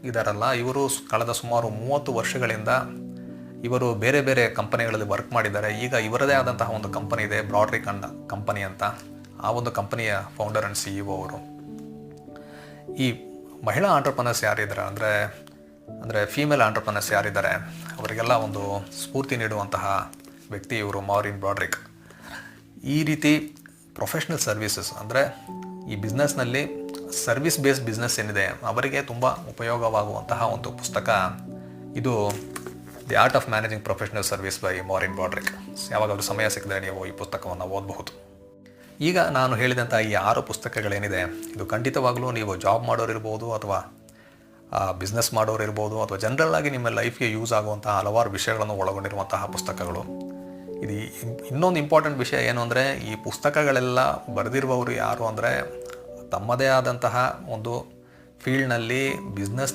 ಇದಾರಲ್ಲ, ಇವರು ಕಳೆದ ಸುಮಾರು 30 ವರ್ಷಗಳಿಂದ ಇವರು ಬೇರೆ ಬೇರೆ ಕಂಪನಿಗಳಲ್ಲಿ ವರ್ಕ್ ಮಾಡಿದ್ದಾರೆ. ಈಗ ಇವರದೇ ಆದಂತಹ ಒಂದು ಕಂಪನಿ ಇದೆ, ಬ್ರಾಡ್ರಿಕ್ ಅಂಡ್ ಕಂಪನಿ ಅಂತ. ಆ ಒಂದು ಕಂಪನಿಯ ಫೌಂಡರ್ ಆ್ಯಂಡ್ CEO ಅವರು. ಈ ಮಹಿಳಾ ಆಂಟ್ರಪ್ರನರ್ಸ್ ಯಾರಿದ್ದಾರೆ ಅಂದರೆ ಫೀಮೇಲ್ ಆಂಟ್ರಪ್ರನರ್ಸ್ ಯಾರಿದ್ದಾರೆ, ಅವರಿಗೆಲ್ಲ ಒಂದು ಸ್ಫೂರ್ತಿ ನೀಡುವಂತಹ ವ್ಯಕ್ತಿ ಇವರು, ಮಾರಿನ್ ಬ್ರಾಡ್ರಿಕ್. ಈ ರೀತಿ ಪ್ರೊಫೆಷ್ನಲ್ ಸರ್ವೀಸಸ್ ಅಂದರೆ ಈ ಬಿಸ್ನೆಸ್ನಲ್ಲಿ ಸರ್ವಿಸ್ ಬೇಸ್ಡ್ ಬಿಸ್ನೆಸ್ ಏನಿದೆ ಅವರಿಗೆ ತುಂಬ ಉಪಯೋಗವಾಗುವಂತಹ ಒಂದು ಪುಸ್ತಕ ಇದು, the art of managing professional service by Maureen Broderick. ಯಾವಾಗಾದರೂ ಸಮಯ ಸಿಕ್ಕಿದ್ರೆ ನೀವು ಈ ಪುಸ್ತಕವನ್ನು ಓದಬಹುದು. ಈಗ ನಾನು ಹೇಳಿದಂಥ ಈ 6 ಪುಸ್ತಕಗಳೇನಿದೆ, ಇದು ಖಂಡಿತವಾಗಲೂ ನೀವು ಜಾಬ್ ಮಾಡೋರಿರ್ಬೋದು, ಅಥವಾ ಬಿಸ್ನೆಸ್ ಮಾಡೋರಿರ್ಬೋದು, ಅಥವಾ ಜನರಲ್ ಆಗಿ ನಿಮ್ಮ ಲೈಫ್ಗೆ ಯೂಸ್ ಆಗುವಂತಹ ಹಲವಾರು ವಿಷಯಗಳನ್ನು ಒಳಗೊಂಡಿರುವಂತಹ ಪುಸ್ತಕಗಳು. ಇದು ಇನ್ನೊಂದು ಇಂಪಾರ್ಟೆಂಟ್ ವಿಷಯ ಏನು ಅಂದರೆ, ಈ ಪುಸ್ತಕಗಳೆಲ್ಲ ಬರೆದಿರುವವರು ಯಾರು ಅಂದರೆ ತಮ್ಮದೇ ಆದಂತಹ ಒಂದು ಫೀಲ್ಡ್ನಲ್ಲಿ ಬಿಸ್ನೆಸ್